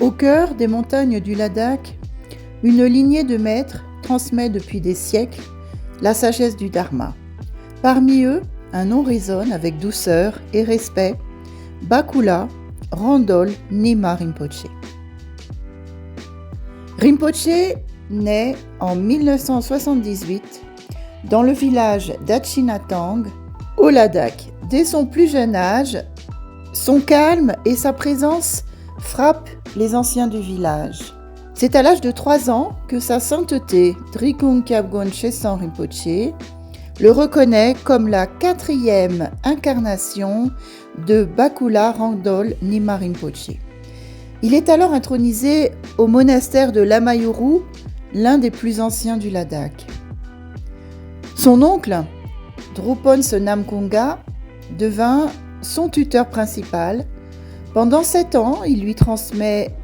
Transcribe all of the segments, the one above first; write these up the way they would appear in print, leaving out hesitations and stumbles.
Au cœur des montagnes du Ladakh, une lignée de maîtres transmet depuis des siècles la sagesse du Dharma. Parmi eux, un nom résonne avec douceur et respect, Bakula Randol Nima Rinpoche. Rinpoche naît en 1978 dans le village d'Achinatang, au Ladakh. Dès son plus jeune âge, son calme et sa présence frappent les anciens du village. C'est à l'âge de 3 ans que sa sainteté, Drikung Kyabgon Chesan Rinpoche, le reconnaît comme la 4e incarnation de Bakula Randol Nima Rinpoche. Il est alors intronisé au monastère de Lamayuru, l'un des plus anciens du Ladakh. Son oncle, Drupon Sonamkunga, devint son tuteur principal. Pendant 7 ans, il lui transmet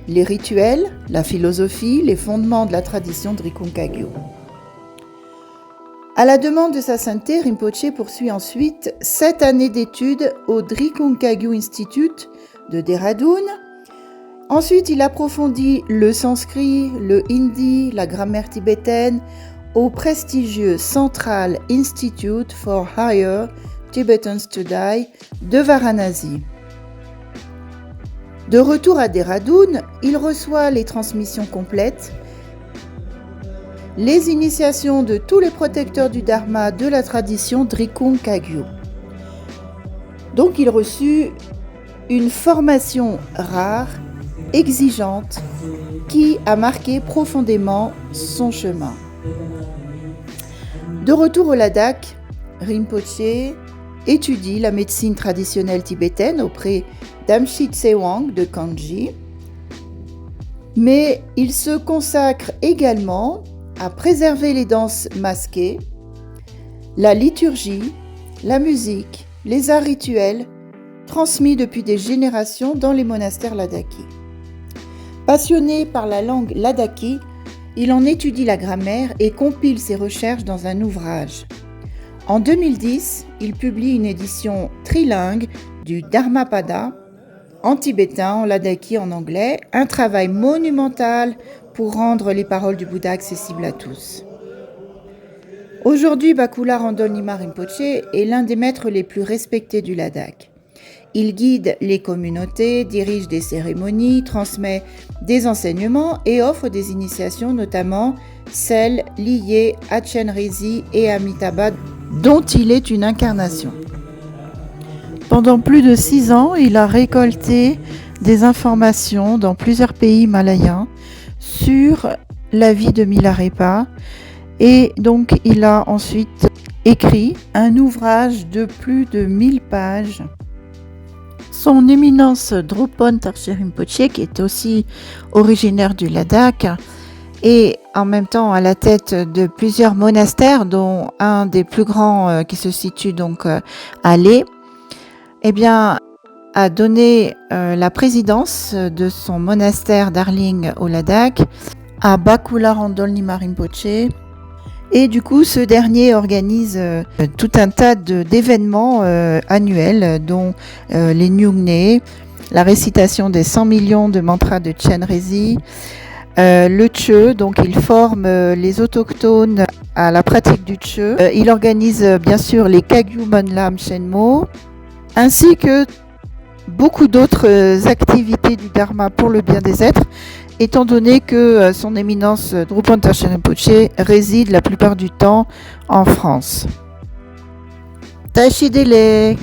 les rituels, la philosophie, les fondements de la tradition Drikung Kagyu. À la demande de sa sainteté, Rinpoche poursuit ensuite 7 années d'études au Drikung Kagyu Institute de Dehradun. Ensuite, il approfondit le sanskrit, le hindi, la grammaire tibétaine au prestigieux Central Institute for Higher Tibetan Study de Varanasi. De retour à Dehradun, il reçoit les transmissions complètes, les initiations de tous les protecteurs du Dharma de la tradition Drikung Kagyu. Donc il reçut une formation rare, exigeante, qui a marqué profondément son chemin. De retour au Ladakh, Rinpoche étudie la médecine traditionnelle tibétaine auprès d'Amchit Sewang de Kanji, mais il se consacre également à préserver les danses masquées, la liturgie, la musique, les arts rituels transmis depuis des générations dans les monastères ladakis. Passionné par la langue ladaki, il en étudie la grammaire et compile ses recherches dans un ouvrage. En 2010, il publie une édition trilingue du Dharmapada, en tibétain, en ladaki, en anglais, un travail monumental pour rendre les paroles du Bouddha accessibles à tous. Aujourd'hui, Bakula Randol Nima Rinpoche est l'un des maîtres les plus respectés du Ladakh. Il guide les communautés, dirige des cérémonies, transmet des enseignements et offre des initiations, notamment celles liées à Chenrezi et Amitabha, dont il est une incarnation. Pendant plus de 6 ans, il a récolté des informations dans plusieurs pays himalayens sur la vie de Milarepa et donc il a ensuite écrit un ouvrage de plus de 1000 pages. Son éminence Drupon Tarshe Rinpoche, qui est aussi originaire du Ladakh et en même temps à la tête de plusieurs monastères, dont un des plus grands qui se situe donc à Leh, a donné la présidence de son monastère Darling au Ladakh à Bakula Randol Nima Rinpoche. Et du coup, ce dernier organise tout un tas d'événements annuels, dont les Nyungne, la récitation des 100 millions de mantras de Chenrezi, le Che, donc il forme les autochtones à la pratique du Che. Il organise bien sûr les Kagyu Monlam Shenmo, ainsi que beaucoup d'autres activités du Dharma pour le bien des êtres, étant donné que son éminence Drupon Tarshe Rinpoche réside la plupart du temps en France. Tashi Dele.